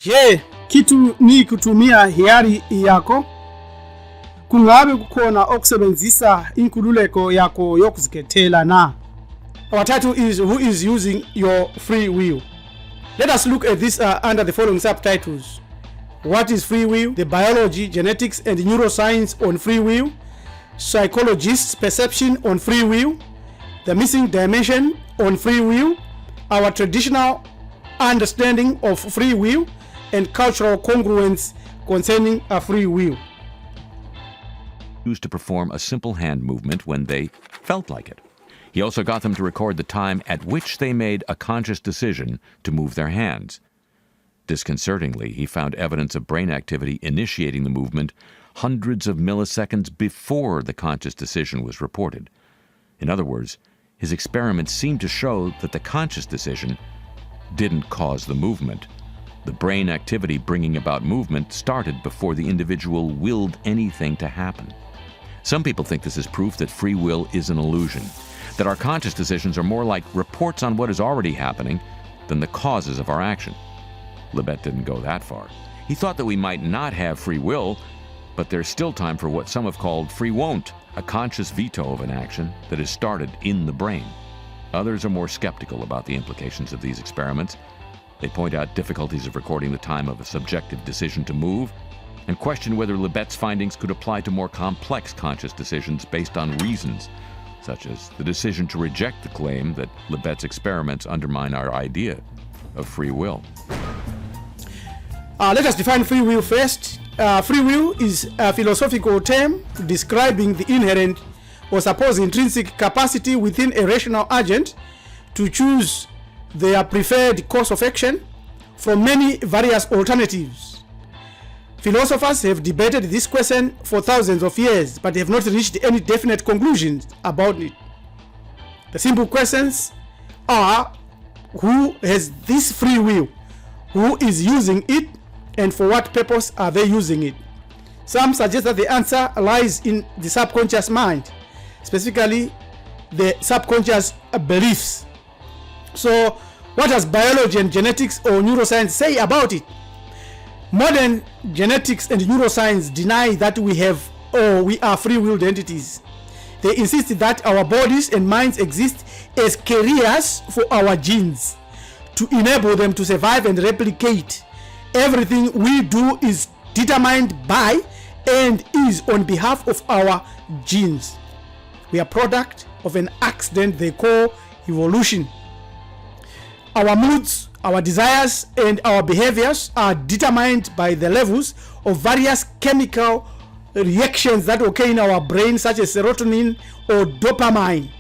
Je, kitu ni kutumia hiari yako? Kungabe kukhona okusebenzisa inkululeko yakho yokuzikethela na? Our title is Who is Using Your Free Will? Let us look at this under the following subtitles. What is free will? The biology, genetics and neuroscience on free will. Psychologists' perception on free will. The missing dimension on free will. Our traditional understanding of free will. And cultural congruence concerning a free will. Used to perform a simple hand movement when they felt like it. He also got them to record the time at which they made a conscious decision to move their hands. Disconcertingly, he found evidence of brain activity initiating the movement hundreds of milliseconds before the conscious decision was reported. In other words, his experiments seemed to show that the conscious decision didn't cause the movement. The brain activity bringing about movement started before the individual willed anything to happen. Some people think this is proof that free will is an illusion, that our conscious decisions are more like reports on what is already happening than the causes of our action. Libet didn't go that far. He thought that we might not have free will, but there's still time for what some have called free won't, a conscious veto of an action that is started in the brain. Others are more skeptical about the implications of these experiments. They point out difficulties of recording the time of a subjective decision to move and question whether Libet's findings could apply to more complex conscious decisions based on reasons, such as the decision to reject the claim that Libet's experiments undermine our idea of free will. Let us define free will first. Free will is a philosophical term describing the inherent or supposed intrinsic capacity within a rational agent to choose their preferred course of action from many various alternatives. Philosophers have debated this question for thousands of years, but have not reached any definite conclusions about it. The simple questions are: who has this free will? Who is using it? And for what purpose are they using it? Some suggest that the answer lies in the subconscious mind, specifically the subconscious beliefs. So, what does biology and genetics or neuroscience say about it? Modern genetics and neuroscience deny that we are free-willed entities. They insist that our bodies and minds exist as carriers for our genes to enable them to survive and replicate. Everything we do is determined by and is on behalf of our genes. We are product of an accident they call evolution. Our moods, our desires, and our behaviors are determined by the levels of various chemical reactions that occur in our brain, such as serotonin or dopamine,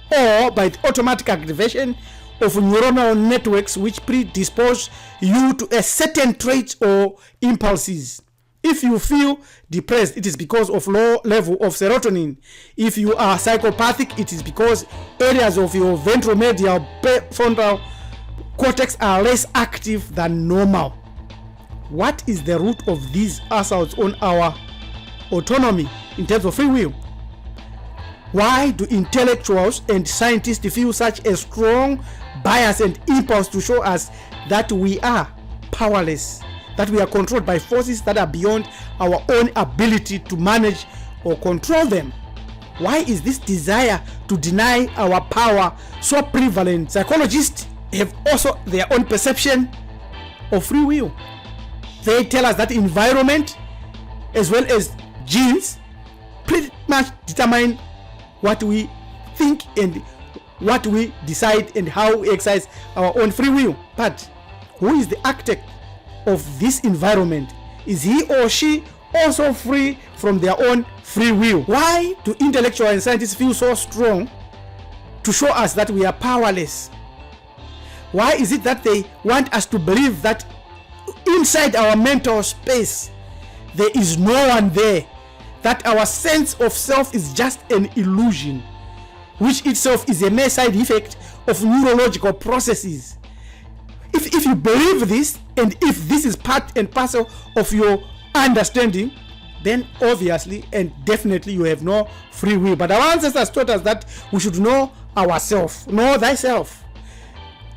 or by the automatic activation of neuronal networks which predispose you to a certain trait or impulses. If you feel depressed, it is because of low level of serotonin. If you are psychopathic, it is because areas of your ventromedial prefrontal cortex are less active than normal. What is the root of these assaults on our autonomy in terms of free will? Why do intellectuals and scientists feel such a strong bias and impulse to show us that we are powerless, that we are controlled by forces that are beyond our own ability to manage or control them? Why is this desire to deny our power so prevalent? Psychologists have also their own perception of free will. They tell us that environment as well as genes pretty much determine what we think and what we decide and how we exercise our own free will. But who is the architect of this environment? Is he or she also free from their own free will? Why do intellectuals and scientists feel so strong to show us that we are powerless? Why is it that they want us to believe that inside our mental space there is no one there, that our sense of self is just an illusion, which itself is a mere side effect of neurological processes? If you believe this, and if this is part and parcel of your understanding, then obviously and definitely you have no free will. But our ancestors taught us that we should know ourselves. Know thyself.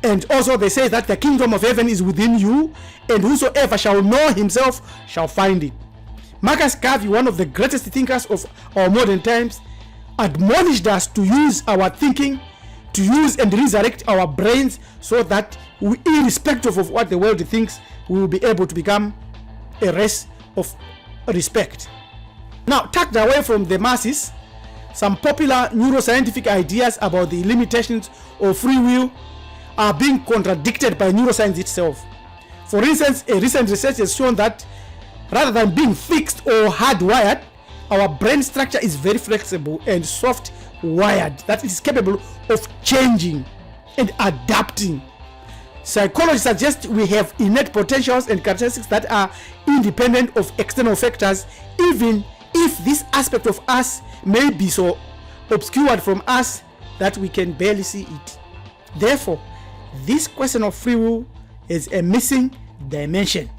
And also they say that the kingdom of heaven is within you, and whosoever shall know himself shall find it. Marcus Garvey, one of the greatest thinkers of our modern times, admonished us to use our thinking, to use and resurrect our brains, so that we, irrespective of what the world thinks, we will be able to become a race of respect. Now, tucked away from the masses, some popular neuroscientific ideas about the limitations of free will are being contradicted by neuroscience itself. For instance, a recent research has shown that rather than being fixed or hardwired, our brain structure is very flexible and soft-wired, that it is capable of changing and adapting. Psychology suggests we have innate potentials and characteristics that are independent of external factors, even if this aspect of us may be so obscured from us that we can barely see it. Therefore, this question of free will is a missing dimension.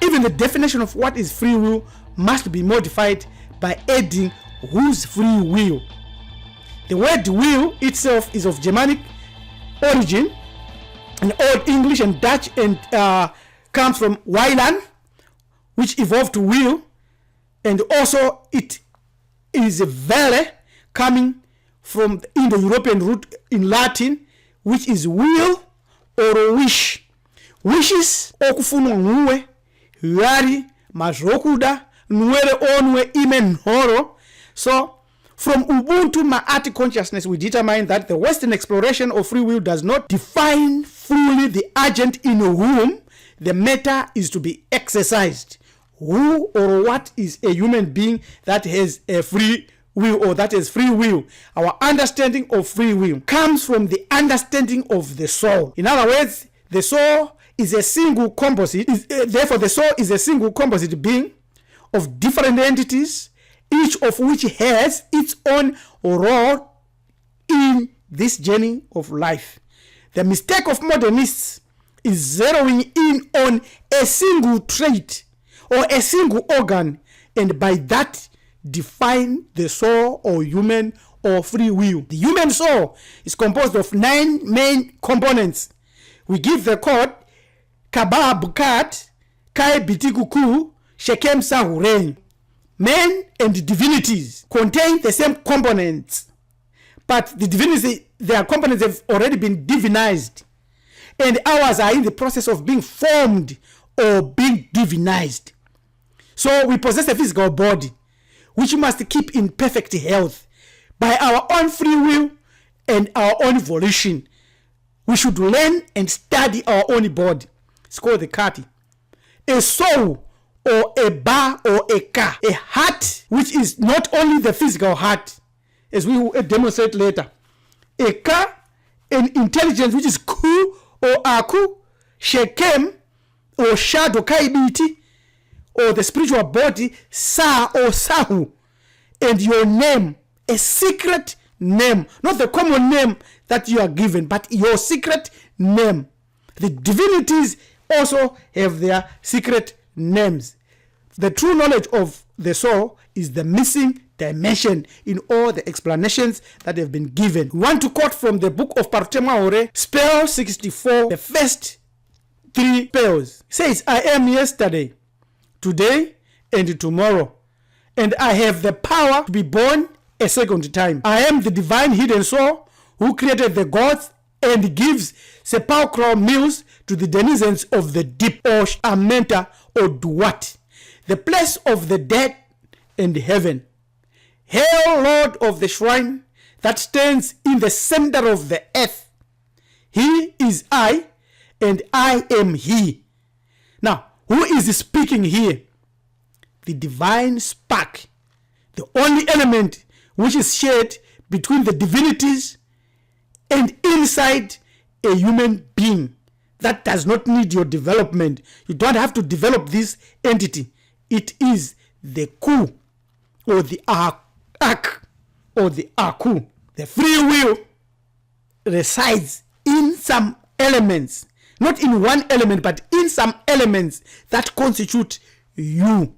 Even the definition of what is free will must be modified by adding whose free will. The word will itself is of Germanic origin, in Old English and Dutch, and comes from Weilan, which evolved to will, and also it is a vele, coming from the Indo-European root in Latin, which is will or wish. Wishes okufunwa nguwe, yari mazokuda, nwere onwe ime nhoro. So, from Ubuntu Ma'ati consciousness, we determine that the Western exploration of free will does not define fully the agent in whom the matter is to be exercised. Who or what is a human being that has a free will, or that is free will? Our understanding of free will comes from the understanding of the soul. In other words, the soul is a single composite. Therefore, the soul is a single composite being of different entities, each of which has its own role in this journey of life. The mistake of modernists is zeroing in on a single trait or a single organ, and by that define the soul or human or free will. The human soul is composed of 9 main components. We give the code Kaba Bukat, Kai Bitikuku, Shekem Sahurein. Men and divinities contain the same components, but the divinity, their components have already been divinized, and ours are in the process of being formed or being divinized. So we possess a physical body, which we must keep in perfect health by our own free will and our own volition. We should learn and study our own body. It's called the kati. A soul, or a bar, or a car. A heart, which is not only the physical heart, as we will demonstrate later. A car, an intelligence, which is ku or aku, shekem or shadow kaibiti, or the spiritual body, sa or sahu, and your name, a secret name, not the common name that you are given, but your secret name. The divinities also have their secret names. The true knowledge of the soul is the missing dimension in all the explanations that have been given. We want to quote from the book of Parutemaore, spell 64, the first 3 spells. It says, I am yesterday, today, and tomorrow, and I have the power to be born a second time. I am the divine hidden soul who created the gods and gives sepulchral meals to the denizens of the deep, or Amenta or Duat, the place of the dead and heaven. Hail, Lord of the shrine that stands in the center of the earth. He is I, and I am he. Now, who is speaking here? The divine spark, the only element which is shared between the divinities and inside a human being that does not need your development. You don't have to develop this entity. It is the ku, or the ak, or the aku. The free will resides in some elements, not in one element, but in some elements that constitute you.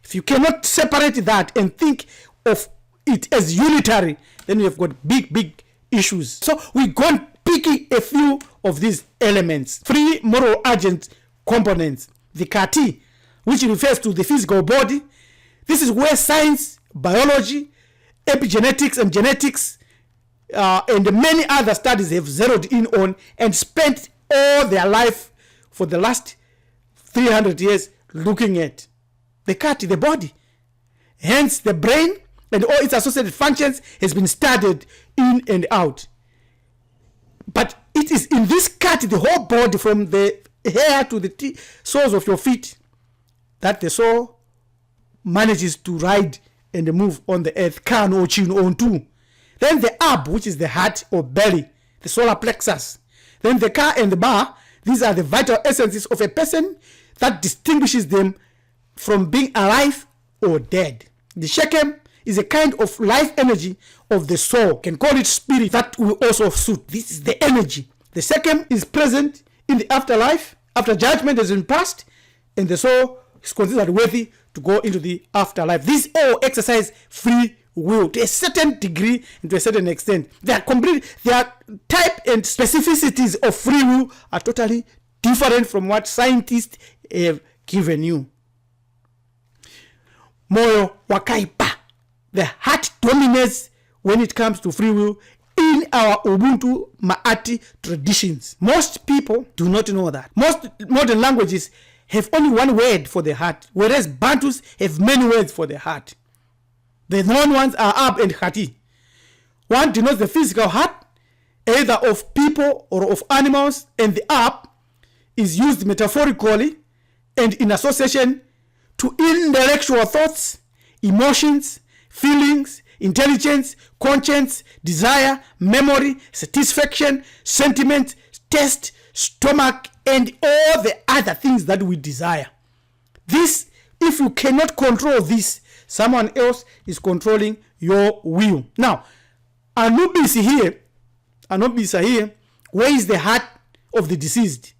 If you cannot separate that and think of it as unitary, then you have got big issues. So we've gone picking a few of these elements. Free moral agent components. The CAR-T, which refers to the physical body. This is where science, biology, epigenetics and genetics, and many other studies have zeroed in on and spent all their life for the last 300 years looking at the CAR-T, the body. Hence, the brain and all its associated functions has been studied in and out. But it is in this CAR-T, the whole body, from the hair to the soles of your feet, that the soul manages to ride and move on the earth, can or chin on two. Then the ab, which is the heart or belly, the solar plexus. Then the ka and the ba, these are the vital essences of a person that distinguishes them from being alive or dead. The shekem is a kind of life energy of the soul. Can call it spirit, that will also suit. This is the energy. The sekem is present in the afterlife, after judgment has been passed, and the soul is considered worthy to go into the afterlife. These all exercise free will to a certain degree and to a certain extent. Their type and specificities of free will are totally different from what scientists have given you. Moyo wakaipa. The heart dominates when it comes to free will in our Ubuntu Maati traditions. Most people do not know that. Most modern languages have only one word for the heart, whereas Bantus have many words for the heart. The known ones are Ab and Khati. One denotes the physical heart, either of people or of animals, and the Ab is used metaphorically and in association to intellectual thoughts, emotions, feelings, intelligence, conscience, desire, memory, satisfaction, sentiment, taste, stomach, and all the other things that we desire. This, if you cannot control this, someone else is controlling your will. Now, Anubis here, where is the heart of the deceased?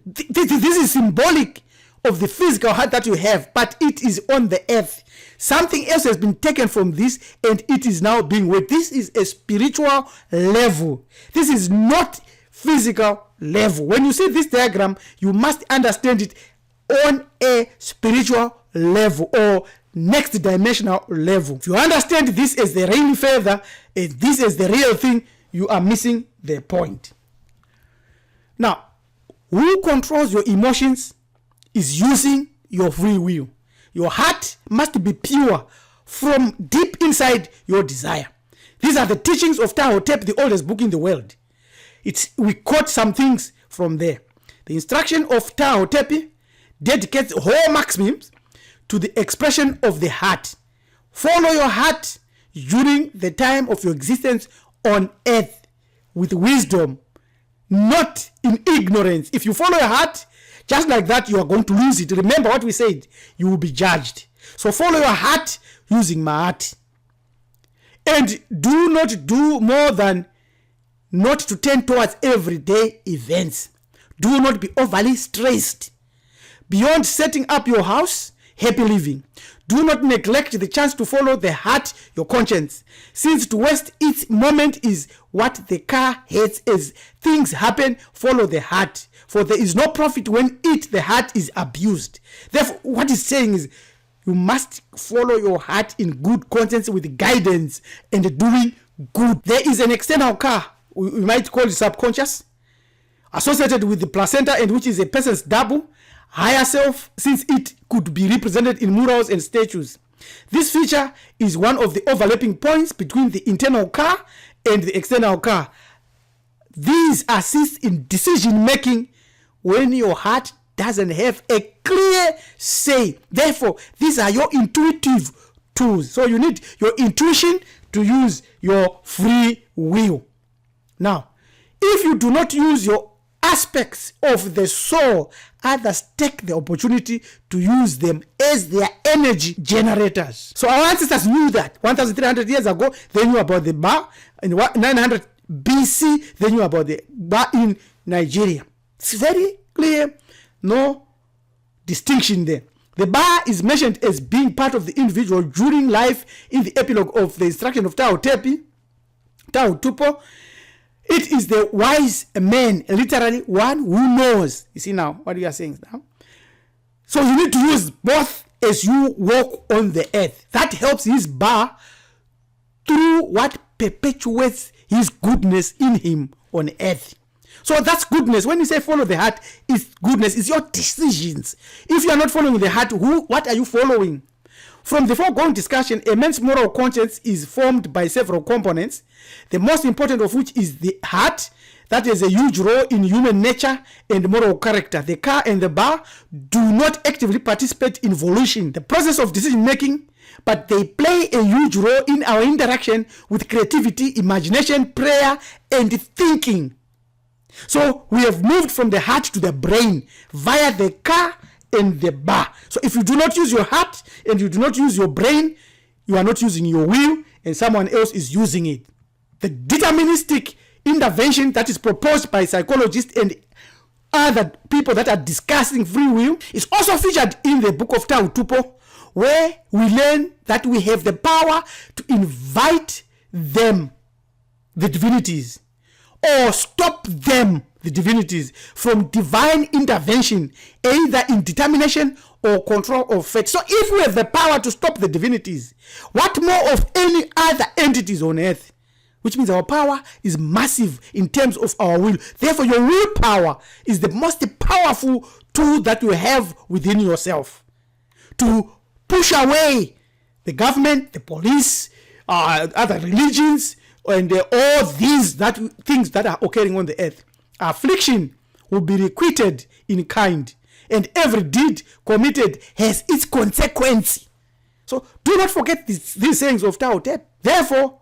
This is symbolic of the physical heart that you have, but it is on the earth. Something else has been taken from this and it is now being weighed. This is a spiritual level. This is not physical level. When you see this diagram, you must understand it on a spiritual level or next dimensional level. If you understand this as the rain feather, and this is the real thing, you are missing the point. Now, who controls your emotions is using your free will. Your heart must be pure from deep inside your desire. These are the teachings of Tao Te, the oldest book in the world. We quote some things from there. The instruction of Tao Te dedicates whole maxims to the expression of the heart. Follow your heart during the time of your existence on earth with wisdom, not in ignorance. If you follow your heart, just like that, you are going to lose it. Remember what we said, you will be judged. So follow your heart using Maati. And do not do more than not to tend towards everyday events. Do not be overly stressed. Beyond setting up your house, happy living. Do not neglect the chance to follow the heart, your conscience, since to waste its moment is what the car hates. As things happen, follow the heart, for there is no profit when the heart is abused. Therefore, what he's saying is, you must follow your heart in good conscience with guidance and doing good. There is an external car, we might call it subconscious, associated with the placenta, and which is a person's double, higher self, since it could be represented in murals and statues. This feature is one of the overlapping points between the internal car and the external car. These assist in decision making when your heart doesn't have a clear say. Therefore, these are your intuitive tools. So you need your intuition to use your free will. Now, if you do not use your aspects of the soul, others take the opportunity to use them as their energy generators. So our ancestors knew that 1,300 years ago. They knew about the Ba. In 900 BC, they knew about the Ba in Nigeria. It's very clear, no distinction there. The Ba is mentioned as being part of the individual during life in the epilogue of the instruction of Tao Tepi, Tao Tupo. It is the wise man, literally one who knows. You see now what you are saying now? So you need to use both as you walk on the earth. That helps his bar through what perpetuates his goodness in him on earth. So that's goodness. When you say follow the heart, it's goodness. It's your decisions. If you are not following the heart, what are you following? From the foregoing discussion, a man's moral conscience is formed by several components, the most important of which is the heart. That is a huge role in human nature and moral character. The car and the bar do not actively participate in volition, the process of decision making, but they play a huge role in our interaction with creativity, imagination, prayer, and thinking. So we have moved from the heart to the brain via the car and the bar. So if you do not use your heart and you do not use your brain, you are not using your will and someone else is using it. The deterministic intervention that is proposed by psychologists and other people that are discussing free will is also featured in the book of Tao Tupo, where we learn that we have the power to invite them, the divinities, or stop them, the divinities, from divine intervention, either in determination or control of fate. So if we have the power to stop the divinities, what more of any other entities on earth? Which means our power is massive in terms of our will. Therefore, your willpower is the most powerful tool that you have within yourself to push away the government, the police, other religions, and all these things that are occurring on the earth. Affliction will be requited in kind, and every deed committed has its consequence. So do not forget these sayings of Tao Te. Therefore,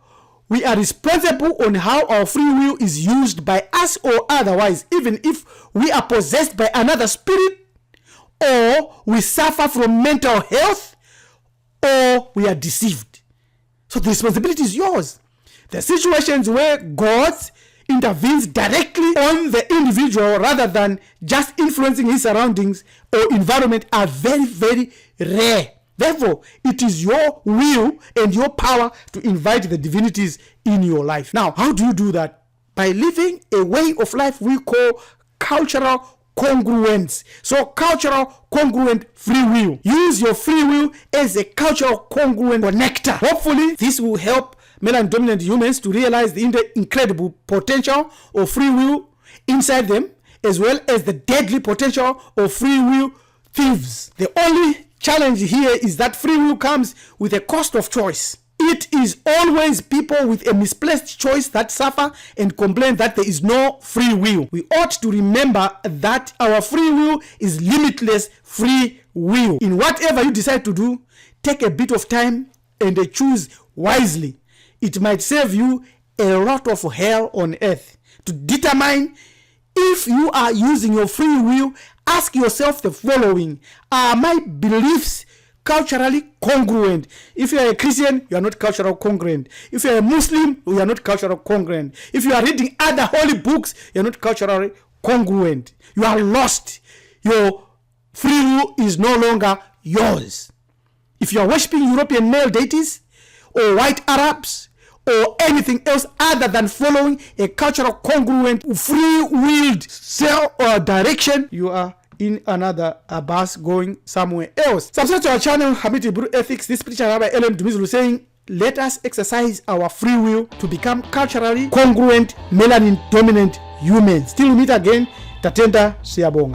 we are responsible on how our free will is used by us or otherwise, even if we are possessed by another spirit, or we suffer from mental health, or we are deceived. So the responsibility is yours. The situations where God intervenes directly on the individual rather than just influencing his surroundings or environment are very, very rare. Therefore, it is your will and your power to invite the divinities in your life. Now, how do you do that? By living a way of life we call cultural congruence. So, cultural congruent free will. Use your free will as a cultural congruent connector. Hopefully, this will help melanin dominant humans to realize the incredible potential of free will inside them, as well as the deadly potential of free will thieves. The only challenge here is that free will comes with a cost of choice. It is always people with a misplaced choice that suffer and complain that there is no free will. We ought to remember that our free will is limitless free will. In whatever you decide to do, take a bit of time and choose wisely. It might save you a lot of hell on earth. To determine if you are using your free will, ask yourself the following: are my beliefs culturally congruent? If you are a Christian, you are not cultural congruent. If you are a Muslim, you are not cultural congruent. If you are reading other holy books, you are not culturally congruent. You are lost. Your free will is no longer yours. If you are worshiping European male deities or white Arabs or anything else other than following a cultural congruent, free-willed cell or direction, you are in another bus going somewhere else. Subscribe to our channel, Hamid Hebrew Ethics. This preacher Rabbi Ellen Dumizulu saying, let us exercise our free will to become culturally congruent, melanin dominant humans. Till we meet again, Tatenda Siyabonga.